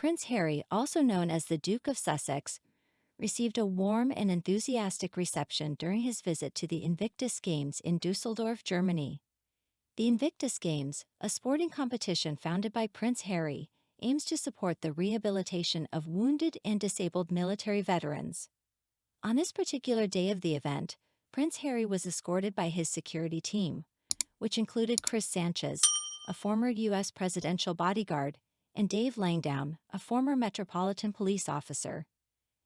Prince Harry, also known as the Duke of Sussex, received a warm and enthusiastic reception during his visit to the Invictus Games in Dusseldorf, Germany. The Invictus Games, a sporting competition founded by Prince Harry, aims to support the rehabilitation of wounded and disabled military veterans. On this particular day of the event, Prince Harry was escorted by his security team, which included Chris Sanchez, a former U.S. presidential bodyguard, and Dave Langdown, a former Metropolitan Police officer.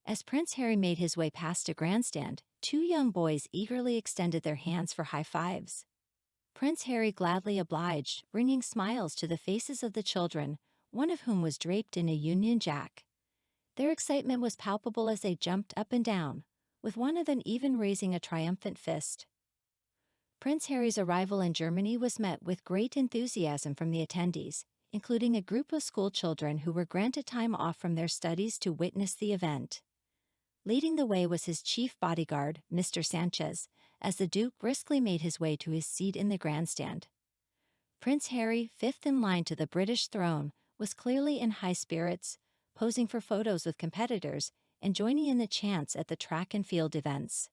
As Prince Harry made his way past a grandstand, two young boys eagerly extended their hands for high fives. Prince Harry gladly obliged, bringing smiles to the faces of the children, one of whom was draped in a Union Jack. Their excitement was palpable as they jumped up and down, with one of them even raising a triumphant fist. Prince Harry's arrival in Germany was met with great enthusiasm from the attendees, including a group of school children who were granted time off from their studies to witness the event. Leading the way was his chief bodyguard, Mr. Sanchez, as the Duke briskly made his way to his seat in the grandstand. Prince Harry, fifth in line to the British throne, was clearly in high spirits, posing for photos with competitors and joining in the chants at the track and field events.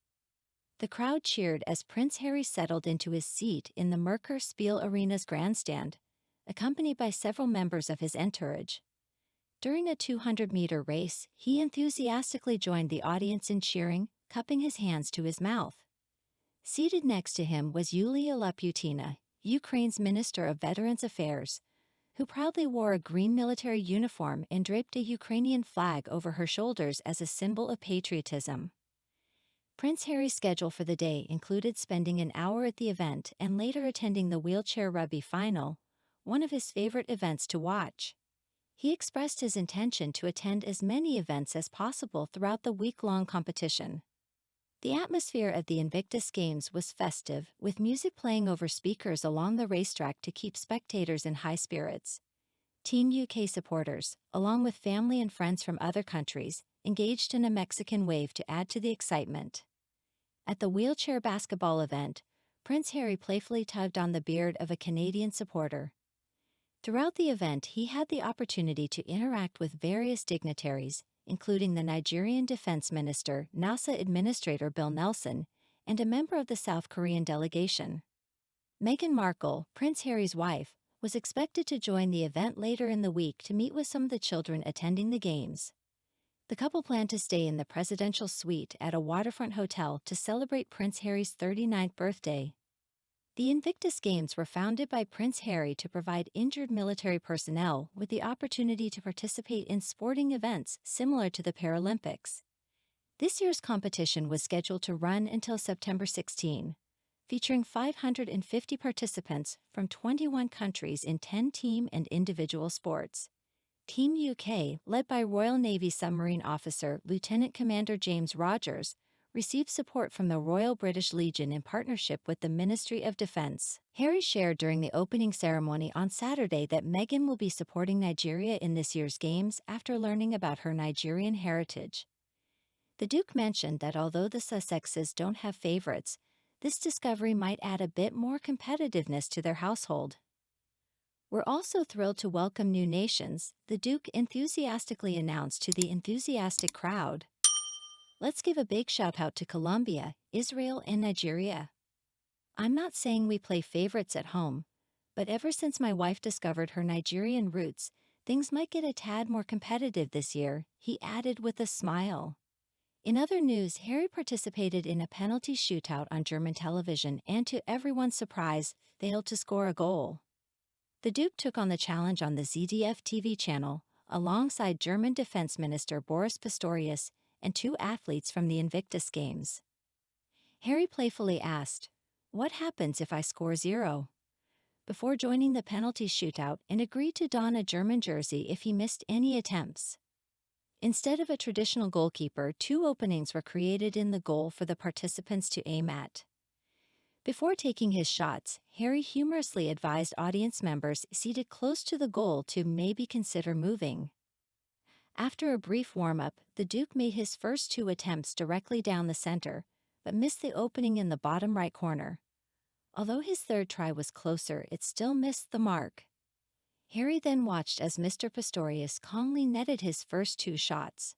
The crowd cheered as Prince Harry settled into his seat in the Merkur Spiel Arena's grandstand, accompanied by several members of his entourage. During a 200-meter race, he enthusiastically joined the audience in cheering, cupping his hands to his mouth. Seated next to him was Yulia Laputina, Ukraine's Minister of Veterans Affairs, who proudly wore a green military uniform and draped a Ukrainian flag over her shoulders as a symbol of patriotism. Prince Harry's schedule for the day included spending an hour at the event and later attending the wheelchair rugby final, one of his favorite events to watch. He expressed his intention to attend as many events as possible throughout the week-long competition. The atmosphere of the Invictus Games was festive, with music playing over speakers along the racetrack to keep spectators in high spirits. Team UK supporters, along with family and friends from other countries, engaged in a Mexican wave to add to the excitement. At the wheelchair basketball event, Prince Harry playfully tugged on the beard of a Canadian supporter. Throughout the event, he had the opportunity to interact with various dignitaries, including the Nigerian Defense Minister, NASA Administrator Bill Nelson, and a member of the South Korean delegation. Meghan Markle, Prince Harry's wife, was expected to join the event later in the week to meet with some of the children attending the games. The couple planned to stay in the presidential suite at a waterfront hotel to celebrate Prince Harry's 39th birthday. The Invictus Games were founded by Prince Harry to provide injured military personnel with the opportunity to participate in sporting events similar to the Paralympics. This year's competition was scheduled to run until September 16, featuring 550 participants from 21 countries in 10 team and individual sports. Team UK, led by Royal Navy submarine officer Lieutenant Commander James Rogers, received support from the Royal British Legion in partnership with the Ministry of Defence. Harry shared during the opening ceremony on Saturday that Meghan will be supporting Nigeria in this year's Games after learning about her Nigerian heritage. The Duke mentioned that although the Sussexes don't have favourites, this discovery might add a bit more competitiveness to their household. "We're also thrilled to welcome new nations," the Duke enthusiastically announced to the enthusiastic crowd. "Let's give a big shout out to Colombia, Israel, and Nigeria. I'm not saying we play favorites at home, but ever since my wife discovered her Nigerian roots, things might get a tad more competitive this year," he added with a smile. In other news, Harry participated in a penalty shootout on German television and, to everyone's surprise, failed to score a goal. The Duke took on the challenge on the ZDF TV channel, alongside German Defense Minister Boris Pistorius and two athletes from the Invictus Games. Harry playfully asked, "What happens if I score 0?" before joining the penalty shootout and agreed to don a German jersey if he missed any attempts. Instead of a traditional goalkeeper, 2 openings were created in the goal for the participants to aim at. Before taking his shots, Harry humorously advised audience members seated close to the goal to maybe consider moving. After a brief warm-up, the Duke made his first 2 attempts directly down the center, but missed the opening in the bottom right corner. Although his third try was closer, it still missed the mark. Harry then watched as Mr. Pistorius calmly netted his first 2 shots.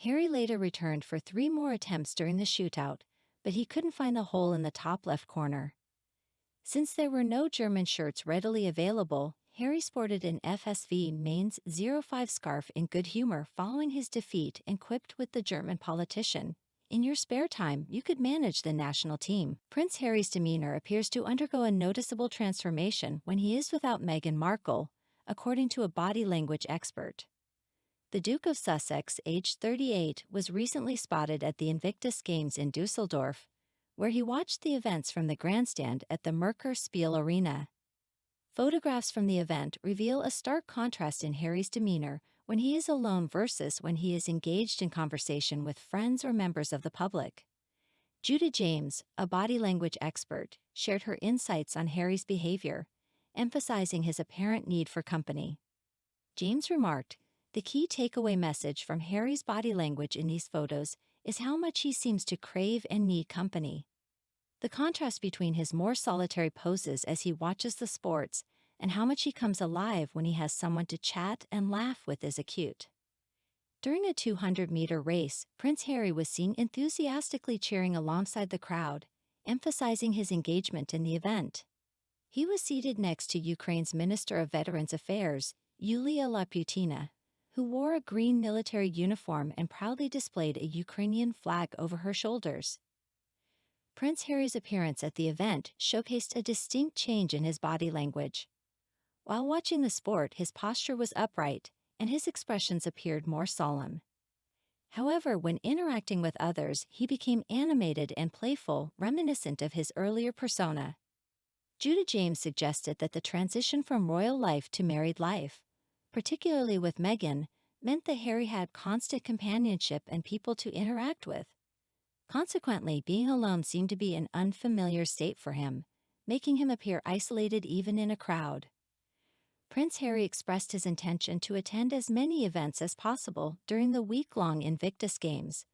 Harry later returned for 3 more attempts during the shootout, but he couldn't find the hole in the top left corner. Since there were no German shirts readily available, Harry sported an FSV Mainz 05 scarf in good humor following his defeat and quipped with the German politician, "In your spare time, you could manage the national team." Prince Harry's demeanor appears to undergo a noticeable transformation when he is without Meghan Markle, according to a body language expert. The Duke of Sussex, aged 38, was recently spotted at the Invictus Games in Dusseldorf, where he watched the events from the grandstand at the Merkur Spiel Arena. Photographs from the event reveal a stark contrast in Harry's demeanor when he is alone versus when he is engaged in conversation with friends or members of the public. Judah James, a body language expert, shared her insights on Harry's behavior, emphasizing his apparent need for company. James remarked, "The key takeaway message from Harry's body language in these photos is how much he seems to crave and need company. The contrast between his more solitary poses as he watches the sports and how much he comes alive when he has someone to chat and laugh with is acute." During a 200-meter race, Prince Harry was seen enthusiastically cheering alongside the crowd, emphasizing his engagement in the event. He was seated next to Ukraine's Minister of Veterans Affairs, Yulia Laputina, who wore a green military uniform and proudly displayed a Ukrainian flag over her shoulders. Prince Harry's appearance at the event showcased a distinct change in his body language. While watching the sport, his posture was upright, and his expressions appeared more solemn. However, when interacting with others, he became animated and playful, reminiscent of his earlier persona. Judah James suggested that the transition from royal life to married life, particularly with Meghan, meant that Harry had constant companionship and people to interact with. Consequently, being alone seemed to be an unfamiliar state for him, making him appear isolated even in a crowd. Prince Harry expressed his intention to attend as many events as possible during the week-long Invictus Games,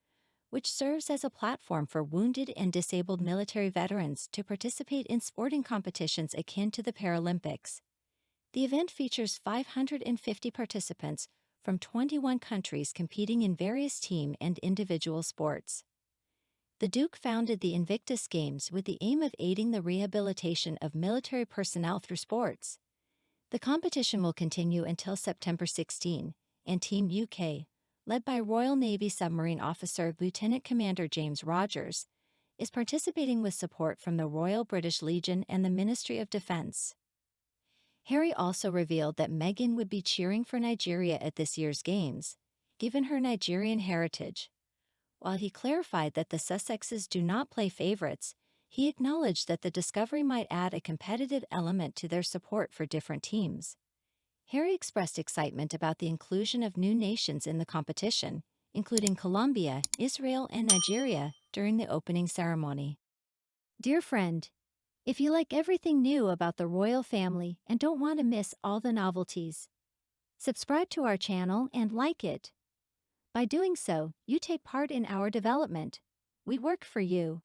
which serves as a platform for wounded and disabled military veterans to participate in sporting competitions akin to the Paralympics. The event features 550 participants from 21 countries competing in various team and individual sports. The Duke founded the Invictus Games with the aim of aiding the rehabilitation of military personnel through sports. The competition will continue until September 16, and Team UK, led by Royal Navy submarine officer Lieutenant Commander James Rogers, is participating with support from the Royal British Legion and the Ministry of Defence. Harry also revealed that Meghan would be cheering for Nigeria at this year's Games, given her Nigerian heritage. While he clarified that the Sussexes do not play favourites, he acknowledged that the discovery might add a competitive element to their support for different teams. Harry expressed excitement about the inclusion of new nations in the competition, including Colombia, Israel, and Nigeria, during the opening ceremony. Dear friend, if you like everything new about the royal family and don't want to miss all the novelties, subscribe to our channel and like it. By doing so, you take part in our development. We work for you.